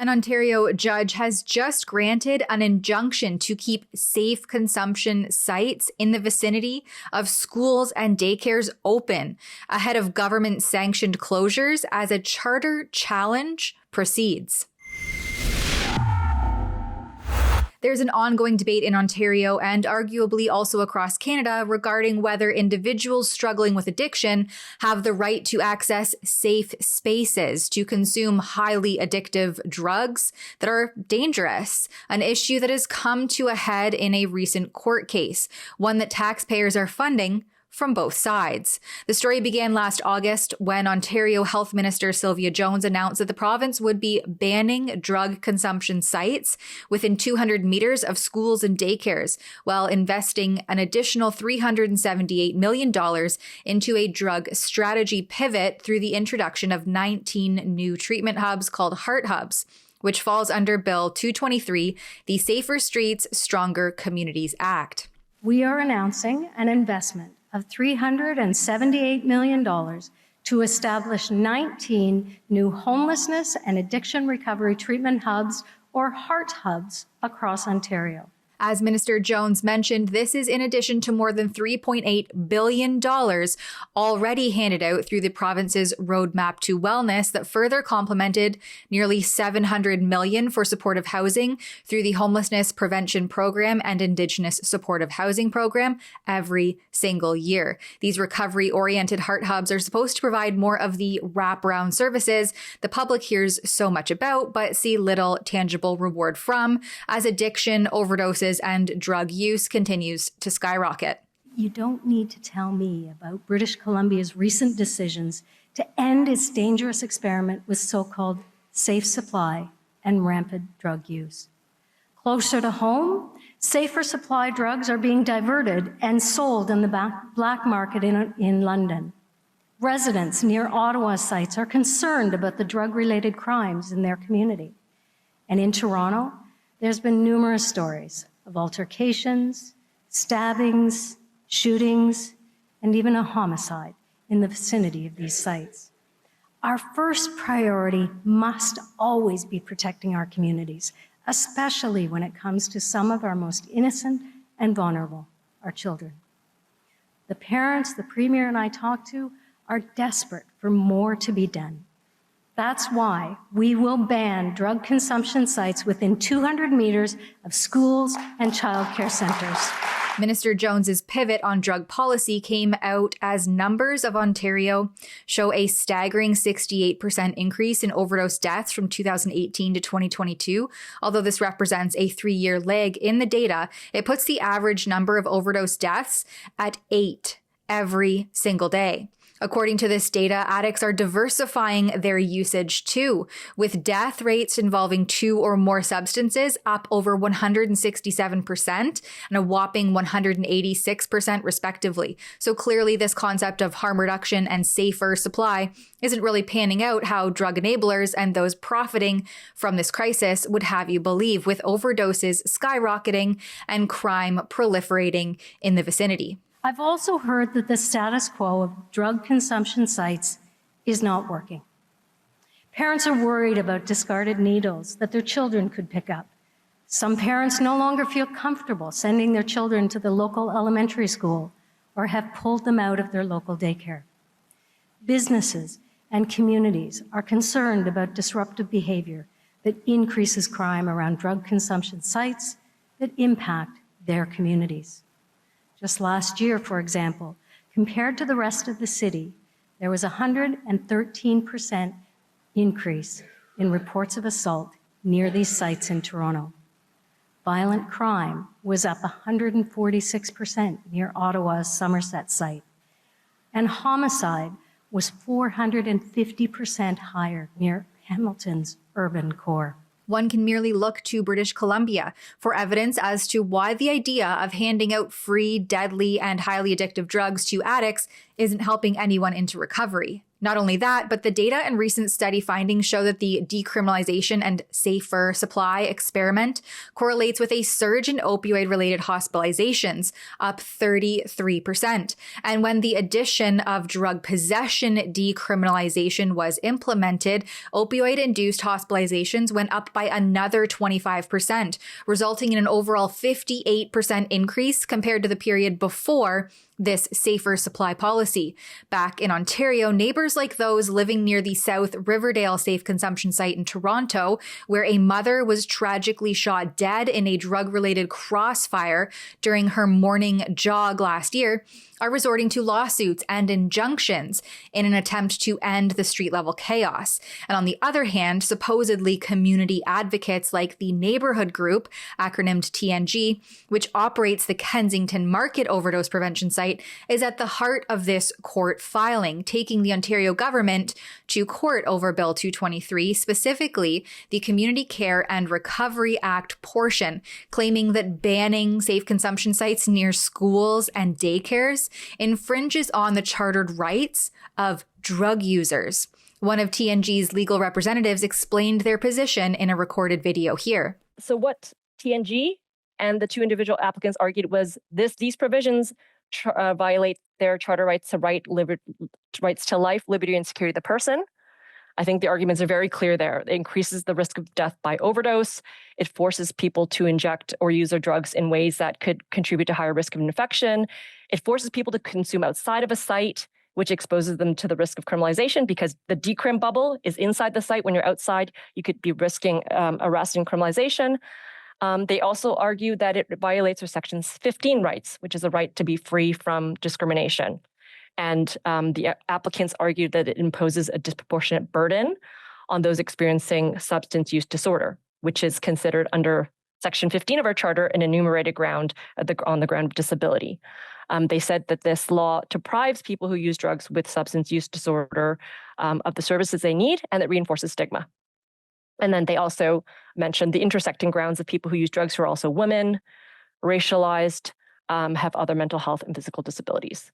An Ontario judge has just granted an injunction to keep safe consumption sites in the vicinity of schools and daycares open ahead of government-sanctioned closures as a charter challenge proceeds. There's an ongoing debate in Ontario and arguably also across Canada regarding whether individuals struggling with addiction have the right to access safe spaces to consume highly addictive drugs that are dangerous, an issue that has come to a head in a recent court case, one that taxpayers are funding from both sides. The story began last August when Ontario Health Minister Sylvia Jones announced that the province would be banning drug consumption sites within 200 meters of schools and daycares, while investing an additional $378 million into a drug strategy pivot through the introduction of 19 new treatment hubs called Heart Hubs, which falls under Bill 223, the Safer Streets, Stronger Communities Act. We are announcing an investment of $378 million to establish 19 new homelessness and addiction recovery treatment hubs, or Heart Hubs, across Ontario. As Minister Jones mentioned, this is in addition to more than $3.8 billion already handed out through the province's Roadmap to Wellness that further complemented nearly $700 million for supportive housing through the Homelessness Prevention Program and Indigenous Supportive Housing Program every single year. These recovery-oriented Heart Hubs are supposed to provide more of the wraparound services the public hears so much about but see little tangible reward from, as addiction, overdoses, and drug use continues to skyrocket. You don't need to tell me about British Columbia's recent decisions to end its dangerous experiment with so-called safe supply and rampant drug use. Closer to home, safer supply drugs are being diverted and sold in the black market in London. Residents near Ottawa sites are concerned about the drug-related crimes in their community. And in Toronto, there's been numerous stories of altercations, stabbings, shootings, and even a homicide in the vicinity of these sites. Our first priority must always be protecting our communities, especially when it comes to some of our most innocent and vulnerable, our children. The parents the Premier and I talked to are desperate for more to be done. That's why we will ban drug consumption sites within 200 meters of schools and childcare centers. Minister Jones's pivot on drug policy came out as numbers of Ontario show a staggering 68% increase in overdose deaths from 2018 to 2022. Although this represents a 3-year lag in the data, it puts the average number of overdose deaths at 8 every single day. According to this data, addicts are diversifying their usage too, with death rates involving 2 or more substances up over 167% and a whopping 186% respectively. So clearly this concept of harm reduction and safer supply isn't really panning out how drug enablers and those profiting from this crisis would have you believe, with overdoses skyrocketing and crime proliferating in the vicinity. I've also heard that the status quo of drug consumption sites is not working. Parents are worried about discarded needles that their children could pick up. Some parents no longer feel comfortable sending their children to the local elementary school or have pulled them out of their local daycare. Businesses and communities are concerned about disruptive behavior that increases crime around drug consumption sites that impact their communities. Just last year, for example, compared to the rest of the city, there was a 113% increase in reports of assault near these sites in Toronto. Violent crime was up 146% near Ottawa's Somerset site, and homicide was 450% higher near Hamilton's urban core. One can merely look to British Columbia for evidence as to why the idea of handing out free, deadly, and highly addictive drugs to addicts isn't helping anyone into recovery. Not only that, but the data and recent study findings show that the decriminalization and safer supply experiment correlates with a surge in opioid-related hospitalizations, up 33%. And when the addition of drug possession decriminalization was implemented, opioid-induced hospitalizations went up by another 25%, resulting in an overall 58% increase compared to the period before this safer supply policy. Back in Ontario, neighbors like those living near the South Riverdale safe consumption site in Toronto, where a mother was tragically shot dead in a drug-related crossfire during her morning jog last year, are resorting to lawsuits and injunctions in an attempt to end the street-level chaos. And on the other hand, supposedly community advocates like the Neighborhood Group, acronymed TNG, which operates the Kensington Market overdose prevention site, is at the heart of this court filing, taking the Ontario government to court over Bill 223, specifically the Community Care and Recovery Act portion, claiming that banning safe consumption sites near schools and daycares infringes on the chartered rights of drug users. One of TNG's legal representatives explained their position in a recorded video here. So what TNG and the two individual applicants argued was these provisions violate their charter rights to rights to life, liberty, and security of the person. I think the arguments are very clear there. It increases the risk of death by overdose. It forces people to inject or use their drugs in ways that could contribute to higher risk of infection. It forces people to consume outside of a site, which exposes them to the risk of criminalization because the decrim bubble is inside the site. When you're outside, you could be risking arrest and criminalization. They also argue that it violates their Section 15 rights, which is a right to be free from discrimination. And the applicants argued that it imposes a disproportionate burden on those experiencing substance use disorder, which is considered under Section 15 of our charter an enumerated ground on the ground of disability. They said that this law deprives people who use drugs with substance use disorder of the services they need, and it reinforces stigma. And then they also mentioned the intersecting grounds of people who use drugs who are also women, racialized, have other mental health and physical disabilities.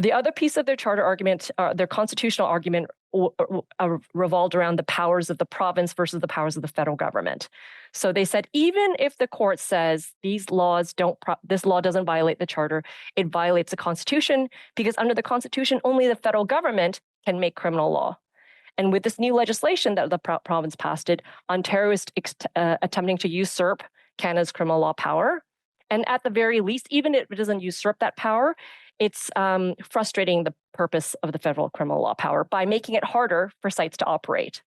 The other piece of their charter argument, their constitutional argument, revolved around the powers of the province versus the powers of the federal government. So they said, even if the court says this law doesn't violate the charter, it violates the Constitution because under the Constitution, only the federal government can make criminal law. And with this new legislation that the province passed, Ontario is attempting to usurp Canada's criminal law power. And at the very least, even if it doesn't usurp that power, it's frustrating the purpose of the federal criminal law power by making it harder for sites to operate.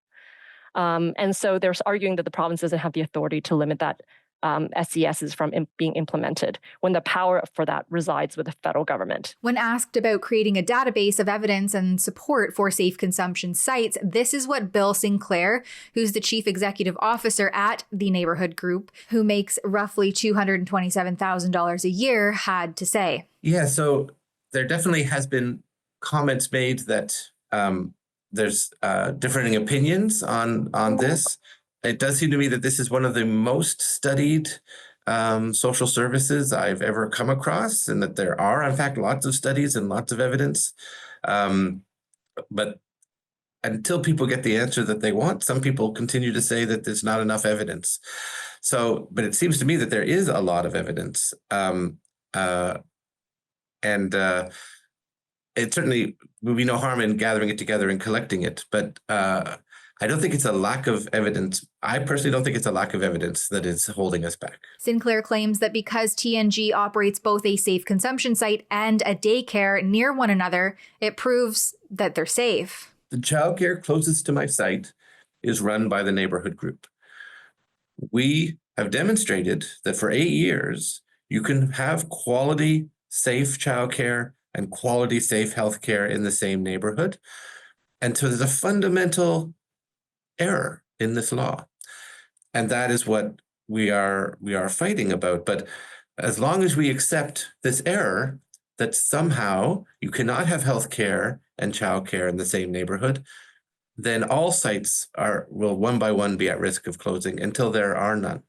And so they're arguing that the province doesn't have the authority to limit that SCSs from being implemented when the power for that resides with the federal government. When asked about creating a database of evidence and support for safe consumption sites, this is what Bill Sinclair, who's the chief executive officer at the Neighborhood Group, who makes roughly $227,000 a year, had to say. Yeah, so there definitely has been comments made that there's differing opinions on this. It does seem to me that this is one of the most studied social services I've ever come across, and that there are, in fact, lots of studies and lots of evidence. But until people get the answer that they want, some people continue to say that there's not enough evidence. But it seems to me that there is a lot of evidence. It certainly would be no harm in gathering it together and collecting it. But I don't think it's a lack of evidence. I personally don't think it's a lack of evidence that is holding us back. Sinclair claims that because TNG operates both a safe consumption site and a daycare near one another, it proves that they're safe. The childcare closest to my site is run by the Neighborhood Group. We have demonstrated that for 8 years, you can have quality, safe childcare and quality, safe healthcare in the same neighborhood. And so there's a fundamental error in this law. And that is what we are fighting about. But as long as we accept this error, that somehow you cannot have healthcare and childcare in the same neighborhood, then all sites will one by one be at risk of closing until there are none.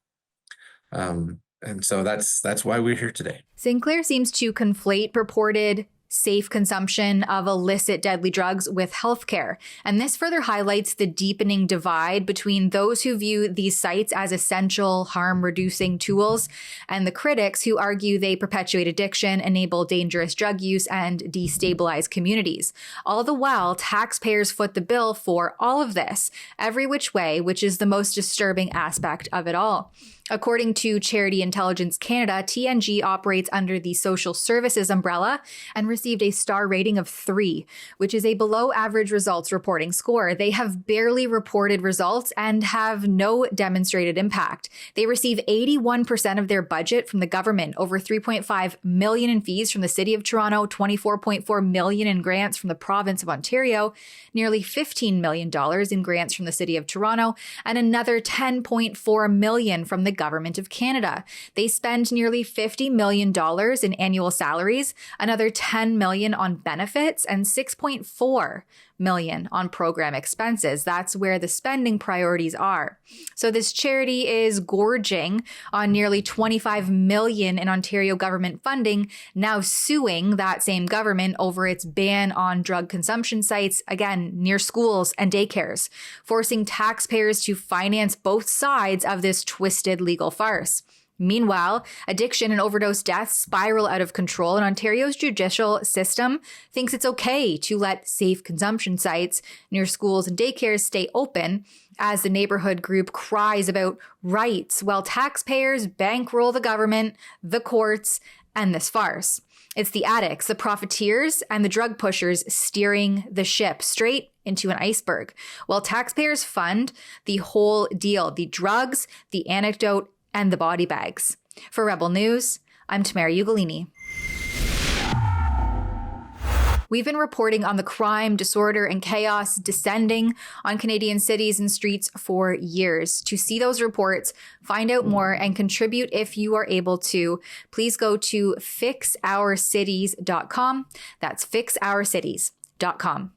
And so that's why we're here today. Sinclair seems to conflate purported safe consumption of illicit deadly drugs with healthcare. And this further highlights the deepening divide between those who view these sites as essential harm-reducing tools and the critics who argue they perpetuate addiction, enable dangerous drug use, and destabilize communities. All the while, taxpayers foot the bill for all of this, every which way, which is the most disturbing aspect of it all. According to Charity Intelligence Canada, TNG operates under the social services umbrella and received a star rating of 3, which is a below average results reporting score. They have barely reported results and have no demonstrated impact. They receive 81% of their budget from the government, over $3.5 million in fees from the City of Toronto, $24.4 million in grants from the province of Ontario, nearly $15 million in grants from the City of Toronto, and another $10.4 million from the Government of Canada. They spend nearly $50 million in annual salaries, another $10 million on benefits, and $6.4 million on program expenses. That's where the spending priorities are. So this charity is gorging on nearly $25 million in Ontario government funding, now suing that same government over its ban on drug consumption sites, again, near schools and daycares, forcing taxpayers to finance both sides of this twisted legal farce. Meanwhile, addiction and overdose deaths spiral out of control, and Ontario's judicial system thinks it's okay to let safe consumption sites near schools and daycares stay open as the neighborhood group cries about rights, while taxpayers bankroll the government, the courts, and this farce. It's the addicts, the profiteers, and the drug pushers steering the ship straight into an iceberg, while taxpayers fund the whole deal, the drugs, the anecdote, and the body bags. For Rebel News, I'm Tamara Ugolini. We've been reporting on the crime, disorder, and chaos descending on Canadian cities and streets for years. To see those reports, find out more, and contribute if you are able to, please go to fixourcities.com. That's fixourcities.com.